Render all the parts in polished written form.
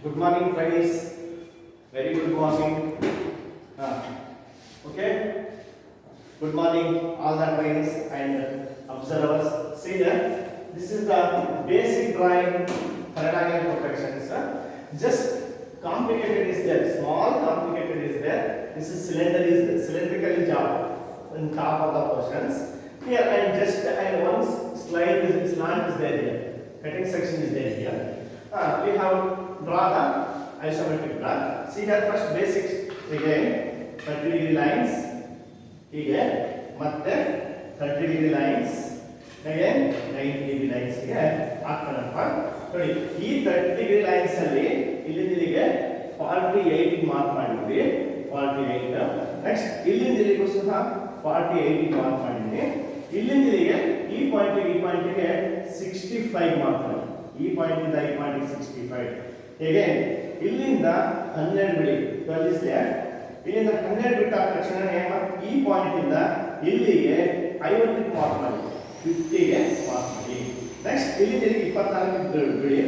Good morning, friends. Very good morning. Okay. Good morning, all the friends and observers. See here, this is the basic drawing for angle perfections. Just complicated is there, small complicated is there. This is cylindrical job on top of the portions. Here and just and one slide is slant is there here. Cutting section is there here. We have draw the isometric graph. See here first basics again 30-degree lines ಹೀಗೆ ಮತ್ತೆ 30-degree lines again 90-degree lines ಗೆ ಹಾಕೋಣಪ್ಪ. ನೋಡಿ ಈ 30-degree lines ಅಲ್ಲಿ ಇಲ್ಲಿಂದ ಇಲ್ಲಿಗೆ 48 mark ಮಾಡಿದ್ವಿ 48. Next ಇಲ್ಲಿಂದ ಇಲ್ಲಿಗೂ ಸಹ 48 ಮಾರ್ಕ್ ಮಾಡಿದ್ವಿ. ಇಲ್ಲಿಂದ ಇಲ್ಲಿಗೆ ಈ ಪಾಯಿಂಟ್ಗೆ 65 ಮಾರ್ಕ್ ಮಾಡಿ. ಈ ಪಾಯಿಂಟ್ ಇಂದ ಈ ಪಾಯಿಂಟ್ 65. ಅಗೇನ್ ಇಲ್ಲಿಂದ 12 ಬಿಡಿ 12 is left. ಇಲ್ಲಿಂದ 12 ಬಿಟ್ಟ ತಕ್ಷಣ ಈ ಪಾಯಿಂಟ್ ಇಂದ ಇಲ್ಲಿಗೆ 50 ಗೆ ಮಾರ್ಕ್ ಮಾಡಿ 50 ಗೆ ಮಾರ್ಕ್ ಮಾಡಿ. ನೆಕ್ಸ್ಟ್ ಇಲ್ಲಿಂದ ಇಲ್ಲಿಗೆ 24 ಬಿಡಿ.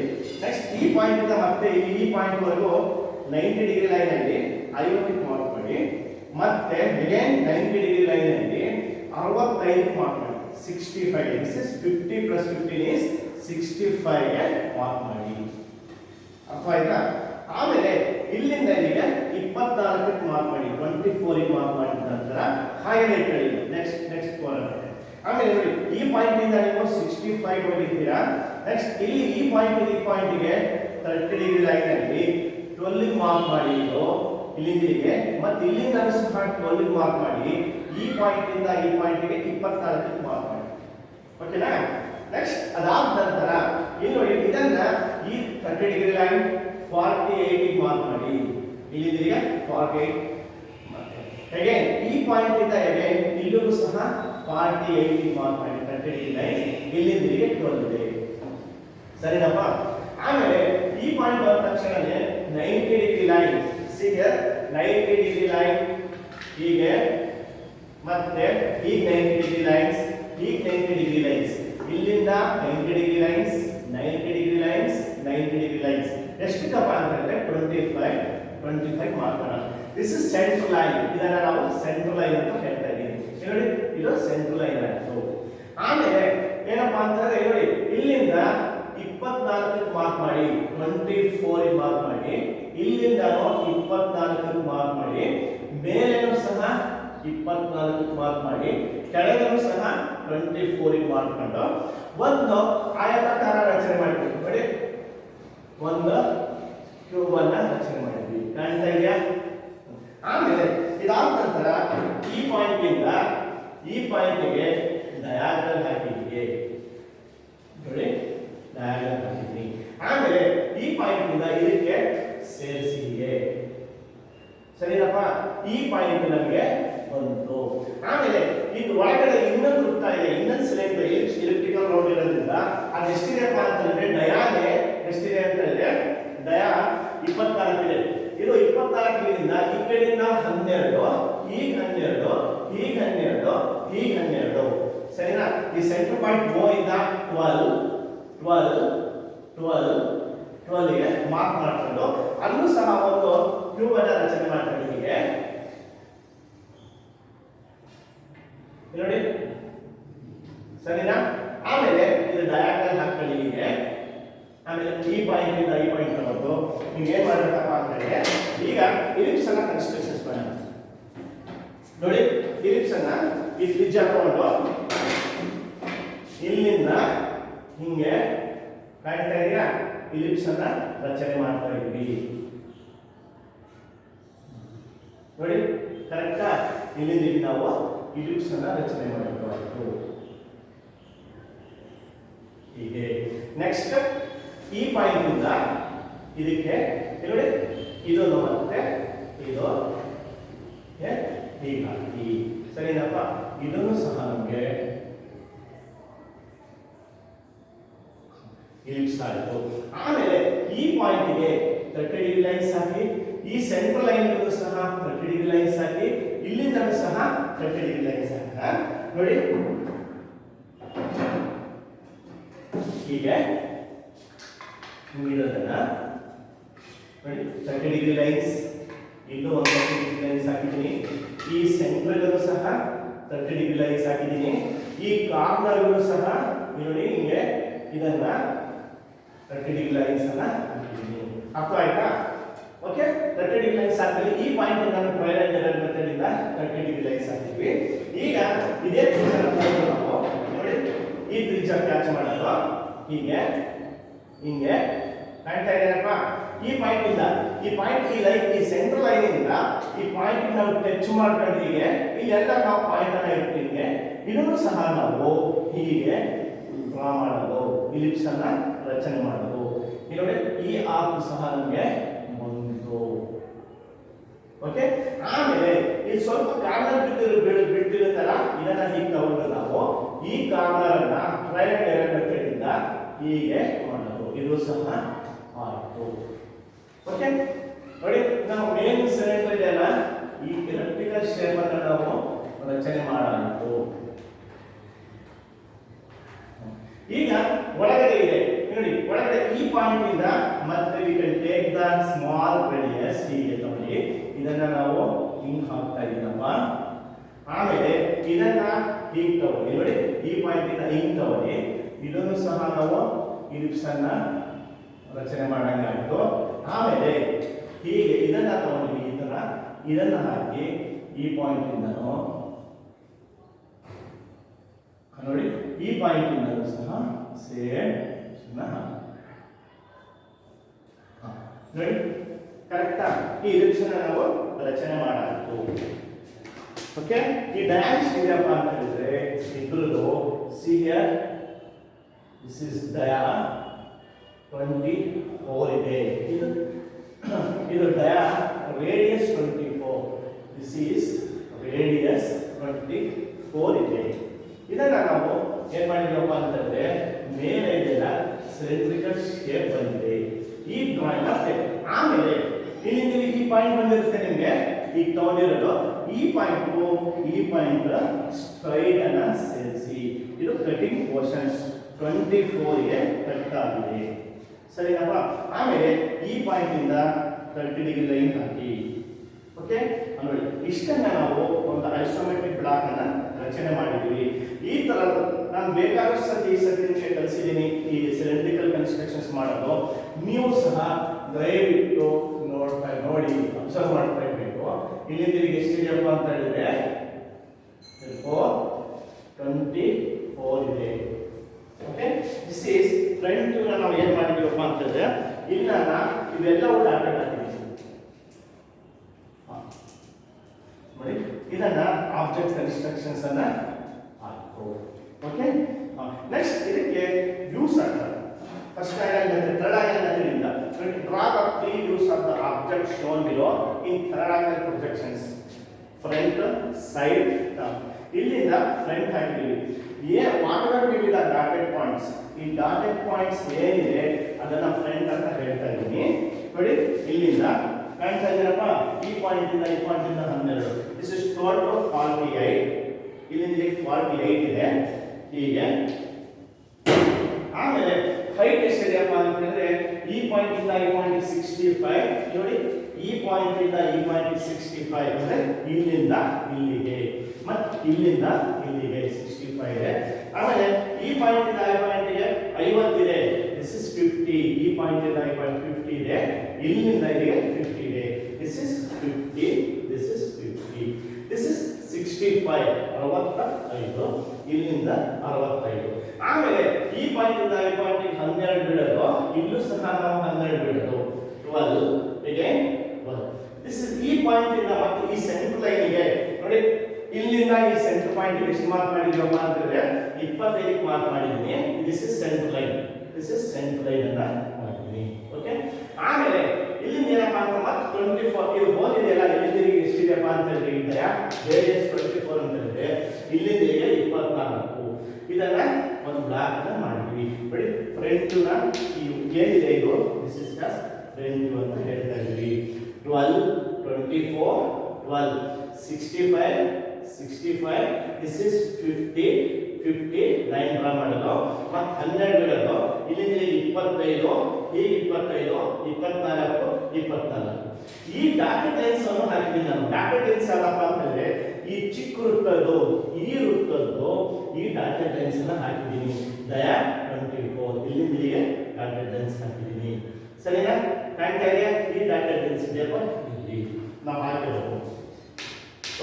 ನೆಕ್ಸ್ಟ್ ಈ ಪಾಯಿಂಟ್ ಇಂದ ಮತ್ತೆ ಈ ಪಾಯಿಂಟ್ ವರೆಗೂ 90-degree ಲೈನ್ ಅಲ್ಲಿ 50 ಗೆ ಮಾರ್ಕ್ ಮಾಡಿ. ಮತ್ತೆ ಅಗೇನ್ 90-degree ಲೈನ್ ಅಲ್ಲಿ 65 ಗೆ ಮಾರ್ಕ್ ಮಾಡಿ 65. This is 50 plus 15 is 65 ಗೆ ಮಾರ್ಕ್ ಮಾಡಿ. ಅರ್ಥ ಆಯ್ತಾ? ಆಮೇಲೆ ಇಲ್ಲಿಂದ ಇಲ್ಲಿಗೆ 24 ಗೆ ಮಾರ್ಕ್ ಮಾಡಿ 24 ಗೆ ಮಾರ್ಕ್ ಮಾಡಿದ ನಂತರ ಹಾಗೆ ಇಟ್ಕೊಳ್ಳಿ. Next colon. ಆಮೇಲೆ ನೋಡಿ ಈ ಪಾಯಿಂಟ್ ಇಂದ ನೀವು 65 ಹೋಗಿದ್ದೀರಾ. ನೆಕ್ಸ್ಟ್ ಇಲ್ಲಿ ಈ ಪಾಯಿಂಟ್ ಗೆ 30-degree ಲೈನ್ ಅಲ್ಲಿ 12 ಗೆ ಮಾರ್ಕ್ ಮಾಡಿ ಇಲ್ಲಿಂದ ಇಲ್ಲಿಗೆ. ಮತ್ತೆ ಇಲ್ಲಿಂದ ಸಹ 12 ಗೆ ಮಾರ್ಕ್ ಮಾಡಿ. ಈ ಪಾಯಿಂಟ್ ಇಂದ ಈ ಪಾಯಿಂಟ್ ಗೆ 24 ಗೆ ಮಾರ್ಕ್ ಮಾಡಿ. ಓಕೆನಾ? ನೆಕ್ಸ್ಟ್ ಅದಾದ ನಂತರ ಇಲ್ಲಿ ನೋಡಿ ಇದನ್ನ ಈ 30-degree ಲೈನ್ 48 ಗೆ ಮಾರ್ಕ್ ಮಾಡಿ. ಇಲ್ಲಿಂದ 48 ಮತ್ತೆ ಅಗೇನ್ ಈ ಪಾಯಿಂಟ್ ಇಂದ ಅಗೇನ್ ಇಲ್ಲಿಗೂ ಸಹ 48 ಗೆ ಮಾರ್ಕ್ ಮಾಡಿ 30-degree ಲೈನ್ ಇಲ್ಲಿಂದ 12 ಇದೆ. ಸರಿನಪ್ಪ? ಆಮೇಲೆ ಈ ಪಾಯಿಂಟ್ ಬಂದ ತಕ್ಷಣನೇ 90-degree line see here 90-degree line ಹೀಗೆ ಮತ್ತೆ ಈ 90-degree ಲೈನ್ಸ್ ಈ 90-degree ಲೈನ್ಸ್ ಇಲ್ಲಿಂದ 90-degree lines 90-degree lines 90-degree lines ಎಷ್ಟಕ್ಕಪ್ಪ ಅಂತಂದ್ರೆ 25 ಮಾರ್ಕ್ ಮಾಡೋಣ. This is central line. ಇದನ್ನ ನಾವು ಸೆಂಟ್ರಲ್ ಲೈನ್ ಅಂತ ಹೇಳ್ತಾ ಇದ್ದೀವಿ. ನೋಡಿ ಇದು ಸೆಂಟ್ರಲ್ ಲೈನ್ ಆಯ್ತು. ಆಮೇಲೆ ಏನಪ್ಪಾ ಅಂತಂದ್ರೆ ನೋಡಿ ಇಲ್ಲಿಂದ 24 ಗೆ ಮಾರ್ಕ್ ಮಾಡಿ 24 ಗೆ ಮಾರ್ಕ್ ಮಾಡಿ. ಇಲ್ಲಿಂದ 24 ಗೆ ಮಾರ್ಕ್ ಮಾಡಿ. ಮೇಲೇನೂ ಸಹ 24 ಗೆ ಮಾರ್ಕ್ ಮಾಡಿ. ಕೆಳಗೇನೂ ಸಹ 24 ಗೆ ಮಾರ್ಕ್ ಮಾಡಿ ಒಂದು ಆಯತಾಕಾರ ರಚನೆ ಮಾಡಿದ್ವಿ. ನೋಡಿ ಒಂದು ಕ್ಯೂಬ್ ಅನ್ನ ರಚನೆ ಮಾಡಿದ್ವಿ. ಕಾಣ್ತಾ ಇದೆಯಾ? ಆಮೇಲೆ ಇದಾದ ನಂತರ ಈ ಪಾಯಿಂಟ್ ಇಂದ ಈ ಪಾಯಿಂಟ್ ಗೆ ಡಯಾಗ್ನಲ್ ಹಾಕಿದ್ವಿ. ನೋಡಿ ಡಯಾಗ್ನಲ್ ಹಾಕಿದ್ವಿ. ಆಮೇಲೆ ಈ ಪಾಯಿಂಟ್ ಇಂದ ಇದಕ್ಕೆ ಸೇರಿಸಿದ್ವಿ. ಸರಿನಪ್ಪ? ಈ ಪಾಯಿಂಟ್ ನಮಗೆ ಬಂತು. ಆಮೇಲೆ ಇದು ಒಳಗಡೆ ಇನ್ನೊಂದು ವೃತ್ತ ಇದೆ, ಇನ್ನೊಂದು ಸಿಲಿಂಡರ್ ಎಲಿಪ್ಟಿಕಲ್ ರೌಂಡ್ ಇರೋದ್ರಿಂದ ಅದು ಎಷ್ಟಿದೆಪ್ಪ ಅಂತಂದ್ರೆ ಡಯಾಗೆ ಎಷ್ಟಿದೆ ಅಂತಂದ್ರೆ ಡಯಾ 24 ಇದೆ. ಇದು 24 ಇಲ್ಲಿಂದ ಈ ಕಡೆಯಿಂದ 12 ಈಗ 12 ಈಗ 12 ಈಗ 12. ಸರಿನಾ? ಈ ಸೆಂಟರ್ ಪಾಯಿಂಟ್ O ಇಂದ 12 ಗೆ ಮಾರ್ಕ್ ಮಾಡ್ಕೊಂಡು ಅಲ್ಲೂ ಸಹ ಒಂದು ಕ್ಯೂಬ್ ಅನ್ನ ರಚನೆ ಮಾಡ್ಕೊಂಡು ಹೀಗೆ ನೋಡಿ. ಸರಿನಾ? ಆಮೇಲೆ ಇದು ಡಯಾಗ್ನಲ್ ಹಾಕೊಳ್ಳಿ ಹೀಗೆ. ಆಮೇಲೆ ಈ ಪಾಯಿಂಟ್ ಇಂದ ಈ ಪಾಯಿಂಟ್ ತಗೊಂಡು ನೀವು ಏನ್ ಮಾಡಬೇಕಪ್ಪ ಅಂತಂದ್ರೆ ಈಗ ಇಲಿಪ್ಸ್ ಅನ್ನ ಕನ್ಸ್ಟ್ರಕ್ಷನ್ಸ್ ಮಾಡೋಣ. ನೋಡಿ ಇಲಿಪ್ಸ್ ಅನ್ನ ಈ ತ್ರಿಜ್ಯ ತಗೊಂಡು ಇಲ್ಲಿಂದ ಹಿಂಗೆ ಕಾಣ್ತಾ ಇದೆಯಾ? ಇಲಿಪ್ಸ್ ಅನ್ನ ರಚನೆ ಮಾಡ್ತಾ ಇದ್ವಿ. ನೋಡಿ ಕರೆಕ್ಟಾ? ಇಲ್ಲಿಂದ ನಾವು ಇಲಿಪ್ಸ್ ಅನ್ನ ರಚನೆ ಮಾಡಬೇಕಾಯಿತು ಹೀಗೆ. ನೆಕ್ಸ್ಟ್ ಈ ಪಾಯಿಂಟ್ ಇಂದ ಇದಕ್ಕೆ ನೋಡಿ ಇದೊಂದು ಮತ್ತೆ ಇದು ಹೀಗಾಗಿ ಸರಿನಪ್ಪ? ಇದನ್ನು ಸಹ ನಮಗೆ ಇಲಿಪ್ಸ್ ಆಯಿತು. ಆಮೇಲೆ ಈ ಪಾಯಿಂಟ್ಗೆ 30-degree ಲೈನ್ಸ್ ಹಾಕಿ. ಈ ಸೆಂಟ್ರಲ್ ಲೈನ್ ಸಹ 30-degree ಲೈನ್ಸ್ ಹಾಕಿ. ಇಲ್ಲಿಂದ ಸಹ 30-degree ಲೈನ್ಸ್ ಹಾಕ. ನೋಡಿ ಹೀಗೆ ಇರೋದನ್ನ ನೋಡಿ 30 ಡಿಗ್ರಿ ಲೈನ್ಸ್, ಇಲ್ಲೂ ಒಂದು 30 ಡಿಗ್ರಿ ಲೈನ್ಸ್ ಹಾಕಿದ್ದೀನಿ. ಈ ಸೆಂಟ್ರಲ್ಲೂ ಸಹ 30 ಡಿಗ್ರಿ ಲೈನ್ಸ್ ಹಾಕಿದ್ದೀನಿ. ಈ ಕಾರ್ನರ್ಗಳು ಸಹ ನೋಡಿ ಹಿಂಗೆ ಇದನ್ನ 30 ಡಿಗ್ರಿ ಲೈನ್ಸ್ ಅನ್ನ ಹಾಕಿದ್ದೀನಿ. ಅರ್ಥ ಆಯ್ತಾ? ಓಕೆ, 30 ಡಿಗ್ರಿ ಲೈನ್ಸ್ ಹಾಕಿ ಈ ಪಾಯಿಂಟ್ ಅನ್ನು ಟ್ರಯಾಂಗ್ಯುಲರ್ ಮೆಥಡ್ ಇಂದ 30 ಡಿಗ್ರಿ ಲೈನ್ಸ್ ಹಾಕಿದ್ವಿ. ಈಗ ಇದೇ ತ್ರಿಜ್ಯನ ನಾವು ನೋಡಿ ಈ ತ್ರಿಜ್ಯ ಕ್ಯಾಚ್ ಮಾಡೋದು ಹೀಗೆ ಹಿಂಗೆ ಕಾಣ್ತಾ ಇದೆಯಪ್ಪ. ಈ ಪಾಯಿಂಟ್ ಇಂದ ಈ ಪಾಯಿಂಟ್ ಈ ಲೈನ್ ಈ ಸೆಂಟ್ರಲ್ ಲೈನ್ ಇಂದ ಈ ಪಾಯಿಂಟ್ ನಾವು ಟಚ್ ಮಾಡ್ಕೊಂಡು ಹೀಗೆ ಇಲ್ಲೆಲ್ಲ ನಾವು ಪಾಯಿಂಟ್ ಅನ್ನ ಇಟ್ಟಿಗೆ ಇದನ್ನು ಸಹ ನಾವು ಹೀಗೆ ಡ್ರಾ ಮಾಡೋದು, ಇಲಿಪ್ಸ್ ಅನ್ನ ರಚನೆ ಮಾಡೋದು. ಈ ನೋಡಿ ಈ ಆರ್ಕ್ ಸಹ ನಮಗೆ ಬಂತು. ಓಕೆ, ಆಮೇಲೆ ಇಲ್ಲಿ ಸ್ವಲ್ಪ ಕಾರ್ನರ್ ಬಿಟ್ಟಿರುತ್ತಲ್ಲ, ಇದನ್ನ ಹೀಗೆ ತಗೊಂಡು ನಾವು ಈ ಕಾರ್ನರ್ ಅನ್ನ ಟ್ರಯಾಂಗ್ಯುಲರ್ ಮೆಥಡ್ ಇಂದ ಹೀಗೆ ಮಾಡೋದು. ಇದು ಸಹ ಆಯ್ತು. ಓಕೆ, ನೋಡಿ ನಾವು ಮೇನ್ ಸಿಲಿಂಡರ್ ಇದೆಯಲ್ಲ, ಈ ಎಲಿಪ್ಟಿಕಲ್ ಶೇಪ್ ಅನ್ನು ನಾವು ರಚನೆ ಮಾಡಾಯಿತು. ಈಗ ಒಳಗಡೆ ಇದೆ ನೋಡಿ, ಒಳಗಡೆ ಈ ಪಾಯಿಂಟ್ ಇಂದ ಮತ್ತೆ we can take the small radius ಹೀಗೆ ತಗೊಳ್ಳಿ. ಇದನ್ನ ನಾವು ಹಿಂಗ್ ಹಾಕ್ತಾ ಇದ್ದೀನಪ್ಪ. ಆಮೇಲೆ ಇದನ್ನ ಹೀಗೆ ತಗೊಳ್ಳಿ ನೋಡಿ, ಈ ಪಾಯಿಂಟ್ ಇಂದ ಹಿಂಗ್ ತಗೊಳ್ಳಿ. ಇದನ್ನು ಸಹ ನಾವು ಇಲಿಪ್ಸ್ ಅನ್ನ ರಚನೆ ಮಾಡಂಗಾಯ್ತು. ಆಮೇಲೆ ಹೀಗೆ ಇದನ್ನ ತಗೊಂಡು ಈ ತರ ಇದನ್ನ ಹಾಕಿ ಈ ಪಾಯಿಂಟ್ ಇಂದನು ನೋಡಿ ಈ ಪಾಯಿಂಟ್ ಇಂದನು ಸಹ ಸೇಮ್ ನೋಡಿ ಕರೆಕ್ಟಾ? ಈ ಇಲಿಪ್ಸ್ ಅನ್ನ ನಾವು ರಚನೆ ಮಾಡಾಯ್ತು. ಓಕೆ, ಈ ಡ್ಯಾಶ್ ಇದೆಯಪ್ಪ ಅಂತ ಹೇಳಿದ್ರೆ ಇದ್ರದ್ದು see here, this is dia 24 ಇದೆ. ಇದು dia radius 24, this is radius 24 ಇದೆ. ಇದನ್ನ ನಾವು ಏನ್ ಮಾಡಿದೀವಪ್ಪ ಅಂತಂದ್ರೆ ಮೇಲೆ ಇದೆಲ್ಲ ಸಿಲಿಂಡ್ರಿಕಲ್ ಶೇಪ್ ಬಂದಿದೆ. ಈ ಡ್ರಾಯಿಂಗ್ ಮತ್ತೆ ಆಮೇಲೆ ಇಲ್ಲಿಂದ ಈ ಪಾಯಿಂಟ್ ಬಂದಿರುತ್ತೆ ನಿಮಗೆ, ಈಗ ತಗೊಂಡಿರೋದು ಈ ಪಾಯಿಂಟ್ ಸ್ಟ್ರೈಟ್ ಅನ್ನ ಸೇರಿಸಿ. ಇದು ಕಟಿಂಗ್ ಪೋರ್ಷನ್ಸ್ 24 ಗೆ ಕಟ್ ಆಗಿದೆ. ಸರಿನಪ್ಪ? ಆಮೇಲೆ ಈ ಪಾಯಿಂಟ್ ಇಂದ 30 ಡಿಗ್ರಿ ಲೈನ್ ಹಾಕಿ. ಓಕೆ, ನೋಡಿ ಇಷ್ಟನ್ನ ನಾವು ಒಂದು ಐಸೋಮೆಟ್ರಿಕ್ ಬ್ಲಾಕ್ ಅನ್ನ ರಚನೆ ಮಾಡಿದ್ವಿ. ಈ ತರ ನಾನು ಬೇಕಾದಷ್ಟು ಸತಿ ನಿಮಗೆ ಕಲಿಸಿದ್ದೀನಿ ಈ ಸಿಲಿಂಡ್ರಿಕಲ್ ಕನ್ಸ್ಟ್ರಕ್ಷನ್ಸ್ ಮಾಡೋದು. ನೀವು ಸಹ ದಯವಿಟ್ಟು ನೋಡಿ ಅಬ್ಸರ್ವ್ ಮಾಡ್ತಾ ಇರಬೇಕು. ಇಲ್ಲಿಂದ ಇಲ್ಲಿಗೆ ಎಷ್ಟಿದೆಯಪ್ಪ ಅಂತ ಹೇಳಿದ್ರೆ 24 ಇದೆ. ಓಕೆ, ದಿಸ್ ಈಸ್ ಫ್ರಂಟ್ ನಾವು ಏನ್ ಮಾಡಿದೀವಪ್ಪ ಅಂತಂದ್ರೆ ಇಲ್ಲ ಇವೆಲ್ಲವೂ ಡಾಟೆಡ್ ಹಾಕಿದ್ದೀವಿ ನೋಡಿ. ಇದನ್ನ ಆಬ್ಜೆಕ್ಟ್ ಕನ್ಸ್ಟ್ರಕ್ಷನ್ಸ್ ಅನ್ನ ಹಾಕು. ಓಕೆ, ನೆಕ್ಸ್ಟ್ ಇದಕ್ಕೆ ವ್ಯೂಸ್ ಆಗ್ತದೆ. First angle method, third angle method ಇಂದ draw the 3 views of the object shown below in third angle projections, front, side, top. ಇಲ್ಲಿಂದ ಫ್ರಂಟ್ ಹಾಕಿದ್ದೀವಿ. What are we with the dotted points? ಈ dotted points ಏನಿದೆ ಅದನ್ನ front ಅಂತ ಹೇಳ್ತಾ ಇದ್ದೀನಿ. ನೋಡಿ ಇಲ್ಲಿಂದ ಕಾಣ್ತಾ ಇದೀರಪ್ಪ, ಈ ಪಾಯಿಂಟ್ ಇಂದ 12. This is total 48. ಇಲ್ಲಿಂದ 48 ಇದೆ ಹೀಗೆ. ಆಮೇಲೆ ಹೈಟ್ ಎಷ್ಟಿದೆಯಪ್ಪ ಅಂತ ಹೇಳಿದ್ರೆ ಈ ಪಾಯಿಂಟ್ ಇಂದ ಈ ಪಾಯಿಂಟ್ 65 ನೋಡಿ. ಈ ಪಾಯಿಂಟ್ ಇಂದ ಈ ಪಾಯಿಂಟ್ 65 ಅಂದ್ರೆ ಇಲ್ಲಿಂದ ಇಲ್ಲಿಗೆ ಮತ್ತೆ ಇಲ್ಲಿಂದ ಇಲ್ಲಿಗೆ 65 ಇದೆ. ಆಮೇಲೆ ಈ ಪಾಯಿಂಟ್ ಇಂದ ಈ ಪಾಯಿಂಟ್ಗೆ 50 ಇದೆ, ದಿಸ್ ಇಸ್ 50. ಈ ಪಾಯಿಂಟ್ ಇಂದ ಈ ಪಾಯಿಂಟ್ 50 ಇದೆ, ಇಲ್ಲಿಂದ ಇಲ್ಲಿಗೆ 50 ಇದೆ, this is 50, this is 50, this is 65 65 ಇಲ್ಲಿಂದ 65. ಆಮೇಲೆ ಈ ಪಾಯಿಂಟ್ ಇಂದ ಈ ಪಾಯಿಂಟ್ 12 ಬಿಡೋದು, ಇಲ್ಲೂ ಸಹ ನಾವು 12 ಬಿಡೋದು 12 ಇದೆ 12. ದಿಸ್ ಇಸ್ ಈ ಪಾಯಿಂಟ್ ಇಂದ ಮತ್ತೆ ಈ ಸೆಂಟರ್ ಲೈನ್ ಗೆ ನೋಡಿ, ಇಲ್ಲಿಂದ ಈ ಸೆಂಟರ್ ಪಾಯಿಂಟ್ ಎಷ್ಟು ಮಾರ್ಕ್ ಮಾಡಿದೀವಪ್ಪ ಅಂತಂದ್ರೆ 25 ಮಾರ್ಕ್ ಮಾಡಿದೀನಿ. This is centre line, this is centre line ಅನ್ನ ಮಾಡಿದೀನಿ. ಓಕೆ, ಆಮೇಲೆ ಇಲ್ಲಿಂದ ಏನಪ್ಪ ಅಂತ ಮತ್ತೆ 24 ಇದು ಹೋಗಿದೆಯಲ್ಲ, ಇಲ್ಲಿಂದ ಎಷ್ಟಿದೆಯಪ್ಪ ಅಂತ ಹೇಳಿದ್ರೆ ಇದೆಯಾ ರೇಡಿಯಸ್ 24 ಅಂತ ಹೇಳಿದ್ರೆ ಇಲ್ಲಿಂದ 24. ಇದನ್ನ ಒಂದು ಬ್ಲಾಕ್ ಅನ್ನ ಮಾಡಿದ್ವಿ. ನೋಡಿ ಫ್ರಂಟ್ ನ ಏನಿದೆ ಇದು, ದಿಸ್ ಇಸ್ ದ ಫ್ರಂಟ್ ಅಂತ ಹೇಳ್ತಾ ಇದ್ವಿ. 12 24 12 65 65 ದಿಸ್ ಇಸ್ 50 50 ಲೈನ್ ಡ್ರಾ ಮಾಡೋದು ಮತ್ತೆ 12 ಬಿಡೋದು. ಇಲ್ಲಿಂದ 25 ಹೀಗೆ 25 24 24. ಈ ಡಾಟೆಡ್ ಲೈನ್ಸ್ ಅನ್ನು ಹಾಕಿದ್ದೀನಿ ನಾನು. ಡಾಟೆಡ್ ಲೈನ್ಸ್ ಯಾವಪ್ಪ ಅಂತಂದ್ರೆ ಈ ಚಿಕ್ಕ ವೃತ್ತದ್ದು ಈ ವೃತ್ತದ್ದು ಈ ಡಾಟೆಡ್ ಲೈನ್ಸ್ ಅನ್ನ ಹಾಕಿದ್ದೀನಿ. ದಯಾ 24 ಇಲ್ಲಿಂದ ಇಲ್ಲಿಗೆ ಡಾಟೆಡ್ ಲೈನ್ಸ್ ಹಾಕಿದ್ದೀನಿ. ಸರಿನಾ? ಕಾಣ್ತಾ ಇದೆಯಾ? ಈ ಡಾಟೆಡ್ ಲೈನ್ಸ್ ಇದೆಯಪ್ಪ ಇಲ್ಲಿ ನಾವು ಹಾಕಿರೋದು.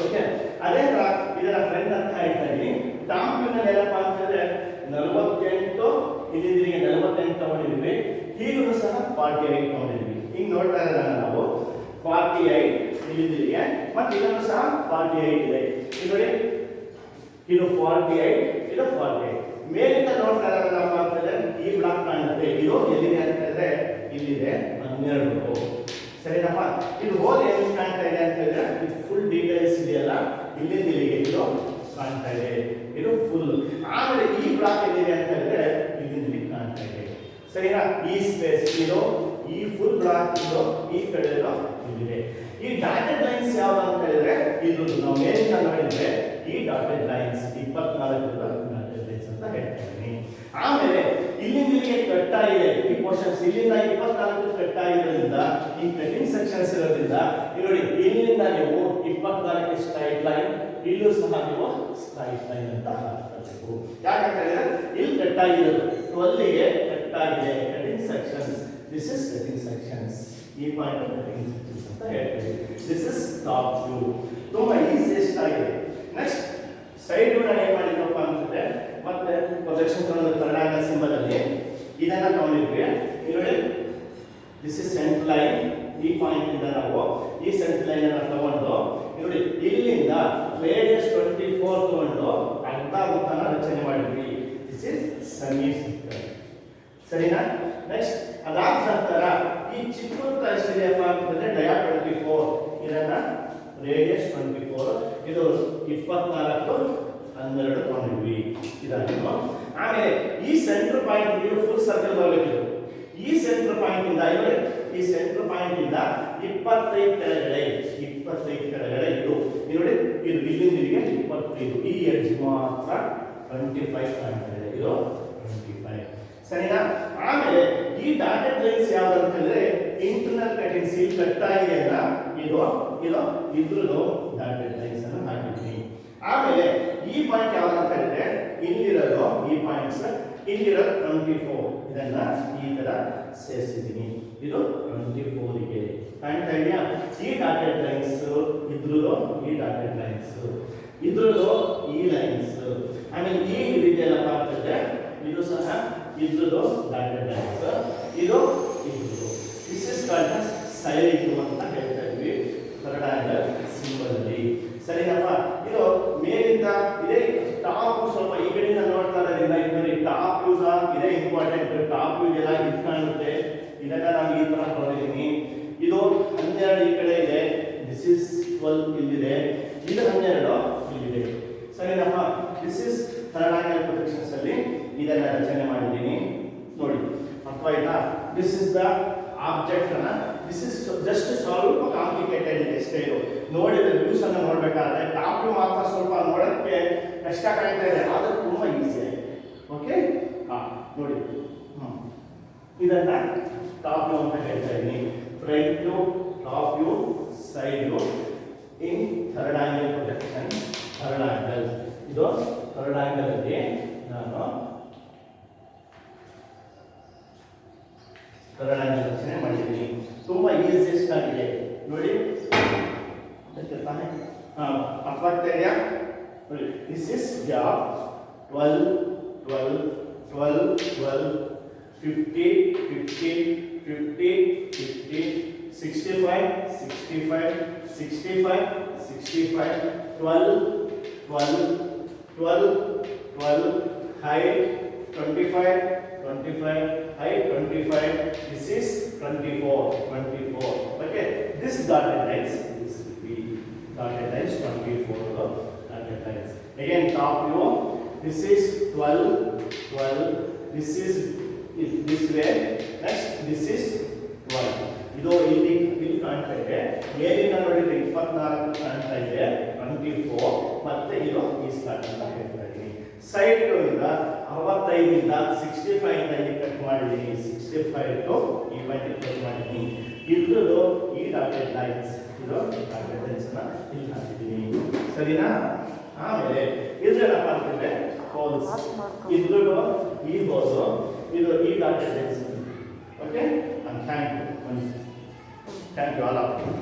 ಓಕೆ, ಅದೇ ತರ ಇದರ ಫ್ರೆಂಡ್ ಅಂತ ಹೇಳ್ತಾ ಇದೀನಿ. ಟಾಪ್ ವ್ಯೂ ನಲ್ಲಿ ಏನಪ್ಪ ಅಂತಂದ್ರೆ 48 ಇಲ್ಲಿಂದ 48 ತಗೊಂಡಿದ್ವಿ. ಹೀಗೂ ಸಹ 48 ತಗೊಂಡಿದ್ವಿ. ಹಿಂಗ್ ನೋಡ್ತಾ ಇರೋದನ್ನ ನಾವು 48 ಇಲ್ಲಿಂದ ಮತ್ತೆ ಇದನ್ನು ಸಹ 48 ಇದೆ. ಇದು ನೋಡಿ, ಇದು 48, ಇದು 48. ಮೇಲಿಂದ ನೋಡ್ತಾ ಇರೋದಪ್ಪ ಅಂತಂದ್ರೆ ಈ ಬ್ಲಾಕ್ ಕಾಣುತ್ತೆ. ಇದು ಎಲ್ಲಿದೆ ಅಂತಂದ್ರೆ ಇಲ್ಲಿದೆ 12. ಸರಿನಪ್ಪ? ಇದು ಹೋದ ಏನು ಕಾಣ್ತಾ ಇದೆ ಅಂತ ಹೇಳಿದ್ರೆ ಇದು ಫುಲ್ ಡೀಟೇಲ್ಸ್ ಇದೆಯಲ್ಲ, ಇಲ್ಲಿಂದ ಇಲ್ಲಿಗೆ ಇದು ಕಾಣ್ತಾ ಇದೆ. ಇದು ಫುಲ್. ಆಮೇಲೆ ಈ ಬ್ಲಾಕ್ ಎಲ್ಲಿದೆ ಅಂತ ಹೇಳಿದ್ರೆ ಇಲ್ಲಿಂದ ಇಲ್ಲಿಗೆ ಕಾಣ್ತಾ ಇದೆ. ಸರಿನಾ? ಈ ಸ್ಪೇಸ್ ಇದು, ಈ ಫುಲ್ ಬ್ಲಾಕ್ ಇದು, ಈ ಕಡೆ ಇಲ್ಲಿದೆ. ಈ ಡಾಟೆಡ್ ಲೈನ್ಸ್ ಯಾವ್ದು ಅಂತ ಹೇಳಿದ್ರೆ ಇದು ನಾವು ಮೇಲಿಂದ ನೋಡಿದ್ರೆ ಈ ಡಾಟೆಡ್ ಲೈನ್ಸ್ 24 ಡಾಟೆಡ್ ಲೈನ್ಸ್ ಅಂತ ಹೇಳ್ತಾ ಇದ್ದೀನಿ. ಆಮೇಲೆ ಇಲ್ಲಿಂದ ಇಲ್ಲಿಗೆ ಕಟ್ ಆಗಿದೆ ಈ ಪೋರ್ಷನ್ಸ್. ಇಲ್ಲಿಂದ 24 ಕಟ್ ಆಗಿರೋದ್ರಿಂದ ಈ ಕಟಿಂಗ್ ಸೆಕ್ಷನ್ಸ್ ಇರೋದ್ರಿಂದ ನೋಡಿ, ಇಲ್ಲಿಂದ ನೀವು 24 ಸ್ಟ್ರೈಟ್ ಲೈನ್, ಇಲ್ಲೂ ಸಹ ನೀವು ಸ್ಟ್ರೈಟ್ ಲೈನ್ ಅಂತ ಹಾಕಬೇಕು. ಯಾಕಂತ ಹೇಳಿದ್ರೆ ಇಲ್ಲಿ ಕಟ್ ಆಗಿರೋದು 12ಗೆ ಕಟ್ ಆಗಿದೆ cutting sections. This is cutting sections. ಈ ಪಾಯಿಂಟ್ ಕಟಿಂಗ್ ಸೆಕ್ಷನ್ಸ್ ಅಂತ ಹೇಳ್ತೀವಿ. This is top view. ತುಂಬಾ ಈಸಿಯೆಸ್ಟ್ ಆಗಿದೆ. ನೆಕ್ಸ್ಟ್ ಸೈಡ್ ವ್ಯೂ ನಾನು ಏನ್ ಮಾಡಿದ್ರಪ್ಪ ಅಂತಂದ್ರೆ ಮತ್ತೆ ಪ್ರೊಜೆಕ್ಷನ್ ತಗೊಂಡು ಕರ್ನಾಟಕ ಸಿಂಬಲ್ ಅಲ್ಲಿ ಇದನ್ನ ತಗೊಂಡಿದ್ವಿ. ನೋಡಿ, ದಿಸ್ ಇಸ್ ಸೆಂಟರ್ ಲೈನ್. ಈ ಪಾಯಿಂಟ್ ಇಂದ ನಾವು ಈ ಸೆಂಟರ್ ಲೈನ್ ಅನ್ನು ತಗೊಂಡು ನೋಡಿ ಇಲ್ಲಿಂದ ರೇಡಿಯಸ್ 24 ತಗೊಂಡು ಅರ್ಧ ವೃತ್ತನ ರಚನೆ ಮಾಡಿದ್ವಿ. This is semi circle. ಸರಿನಾ? ನೆಕ್ಸ್ಟ್ ಅದಾದ ನಂತರ ಈ ಚಿಕ್ಕ ವೃತ್ತ ಎಷ್ಟಿದೆಯಪ್ಪ ಅಂತಂದ್ರೆ ಡಯಾ 24. ಇದನ್ನ ರೇಡಿಯಸ್ 24, ಇದು 24, 12 ತಗೊಂಡಿದ್ವಿ. ಇದಾಗಿತ್ತು. ಆಮೇಲೆ ಈ ಸೆಂಟರ್ ಪಾಯಿಂಟ್ ಇದು ಫುಲ್ ಸರ್ಕಲ್ ಬರಬೇಕಿತ್ತು. ಈ ಸೆಂಟರ್ ಪಾಯಿಂಟ್ ಇಂದ ಈ ಸೆಂಟರ್ ಪಾಯಿಂಟ್ ಇಂದ 25 ಕೆಳಗಡೆ, 25 ಕೆಳಗಡೆ ಇದು ನೋಡಿ, ಇದು ಇಲ್ಲಿಂದ ಇಲ್ಲಿಗೆ 25. ಈ ಎಡ್ಜ್ ಮಾತ್ರ 25 ಕಾಣ್ತಾ ಇದೆ. ಇದು 25. ಸರಿನಾ? ಆಮೇಲೆ ಈ ಡಾಟೆಡ್ ಲೈನ್ಸ್ ಯಾವ್ದು ಅಂತ ಹೇಳಿದ್ರೆ ಇಂಟರ್ನಲ್ ಕಟಿಂಗ್ಸ್. ಇಲ್ಲಿ ಕಟ್ ಆಗಿದೆ ಅಲ್ಲ, ಇದು ಇದ್ರದ್ದು ಡಾಟೆಡ್ ಲೈನ್ಸ್ ಅನ್ನು ಹಾಕಿದ್ದೀನಿ. ಆಮೇಲೆ ಈ ಪಾಯಿಂಟ್ ಯಾವ್ದು ಅಂತ ಹೇಳಿದ್ರೆ ಇಲ್ಲಿರೋದು ಈ ಪಾಯಿಂಟ್ಸ್, ಇಲ್ಲಿರೋ 24. ಇದನ್ನ ಈ ತರ ಸೇರಿಸಿದ್ದೀನಿ. ಇದು 24 ಗೆ ಕಾಣ್ತಾ ಇದೆಯಾ? ಈ ಡಾಟೆಡ್ ಲೈನ್ಸ್ ಇದ್ರದ್ದು, ಈ ಡಾಟೆಡ್ ಲೈನ್ಸ್ ಇದ್ರದ್ದು, ಈ ಲೈನ್ಸ್. ಆಮೇಲೆ ಈ ಇದೆಯಲ್ಲಪ್ಪ ಅಂತಂದ್ರೆ ಇದು ಸಹ ಇದ್ರದ್ದು ಡಾಟೆಡ್ ಲೈನ್ಸ್. ಇದು ಇದ್ರದ್ದು. This is called as side view ಅಂತ ಹೇಳ್ತಾ ಇದ್ವಿ ಕರ್ನಾಟಕ ಸಿಂಬಲ್ ಅಲ್ಲಿ. ಸರಿನಪ್ಪ? ಇದು ಮೇಲಿಂದ ಇದೇ ಟಾಪ್ ಸ್ವಲ್ಪ ಈ ಕಡೆಯಿಂದ ನೋಡ್ತಾ ಇರೋದ್ರಿಂದ ಇದು ಟಾಪ್ ವ್ಯೂ ಇದೇ ಇಂಪಾರ್ಟೆಂಟ್. ಟಾಪ್ ವ್ಯೂ ಎಲ್ಲ ಇದು ಕಾಣುತ್ತೆ. ಇದನ್ನ ನಾನು ಈ ತರ ಹೊರಡಿದ್ದೀನಿ. ಇದು 12 ಈ ಕಡೆ ಇದೆ. ದಿಸ್ ಇಸ್ 12 ಇಲ್ಲಿದೆ. ಇದು 12 ಇಲ್ಲಿದೆ. ಸರಿನಪ್ಪ? ದಿಸ್ ಇಸ್ ಕರ್ನಾಟಕ ಪ್ರೊಜೆಕ್ಷನ್ಸ್ ಅಲ್ಲಿ ಇದನ್ನ ರಚನೆ ಮಾಡಿದ್ದೀನಿ. ನೋಡಿ, ಅರ್ಥ ಆಯ್ತಾ? ದಿಸ್ ಇಸ್ ದ ಆಬ್ಜೆಕ್ಟ್ ಅನ್ನ. ದಿಸ್ ಇಸ್ ಜಸ್ಟ್ ಸ್ವಲ್ಪ ಕಾಂಪ್ಲಿಕೇಟೆಡ್ ಇದೆ ಅಷ್ಟೇ. ಇದು ನೋಡಿದ್ರೆ ವ್ಯೂಸ್ ಅನ್ನು ನೋಡ್ಬೇಕಾದ್ರೆ ಟಾಪ್ ವ್ಯೂ ಮಾತ್ರ ಸ್ವಲ್ಪ ನೋಡಕ್ಕೆ ಕಷ್ಟ ಕಾಣ್ತಾ ಇದೆ, ಆದ್ರೆ ತುಂಬಾ ಈಸಿ ಆಗಿದೆ. ಓಕೆ, ನೋಡಿ, ಇದನ್ನ ಟಾಪ್ ವ್ಯೂ ಅಂತ ಹೇಳ್ತಾ ಇದ್ದೀನಿ. Front view, top view, side view in third angle projection. Third angle ಇದು ಥರ್ಡ್ ಆಂಗಲ್ ಅಲ್ಲಿ ನಾನು ಥರ್ಡ್ ಆಂಗಲ್ ರಚನೆ ಮಾಡಿದ್ದೀನಿ. ತುಂಬಾ ಈಸಿಯೆಸ್ಟ್ ಆಗಿದೆ ನೋಡಿ. ಅರ್ಥ ಆಗ್ತಾ ಇದೆಯಾ? ನೋಡಿ, this is gap 12, 12, 12, 12, 50, 50, 50, 50, 65, 65, 65, 65, 12, 12, 12, 12, height 25, 25, height 25. This is 24, 24. Okay, this dotted lines, this will be dotted lines 24 dotted lines. Again, top view. This is 12, 12. This is this way. Next, this is 12. ಇದು ಇಲ್ಲಿ ಕಾಣ್ತಾ ಇದೆ. ಮೇಲಿನ ನೋಡಿದ್ರೆ 24 ಕಾಣ್ತಾ ಇದೆ, 24. ಮತ್ತೆ ಇದು ಈ ಸ್ಟಾರ್ಟ್ ಅಂತ ಹೇಳ್ತಾ ಇದ್ದೀನಿ. ಸೈಡ್ ಇಂದ 65 ಇಂದ 65 ಇಂದ ಇಲ್ಲಿ ಕಟ್ ಮಾಡಿದ್ದೀನಿ. 65 ಟು ಈ ಪಾಯಿಂಟ್ ಕಟ್ ಮಾಡಿದ್ದೀನಿ. ಇದ್ರದ್ದು ಲೈನ್ಸ್ ಇದು ಡಾಟೆಡ್ ಲೈನ್ಸ್ ಇಲ್ಲಿ ಹಾಕಿದ್ದೀನಿ ಸರಿನಾ. ಆಮೇಲೆ ಇದ್ರೇನಪ್ಪ ಅಂತಂದ್ರೆ ಹೋಲ್ಸ್, ಇದ್ರೂ ಈ ಹೋಲ್ಸು ಇದು ಈ dotted lines. Okay, thank you all of you.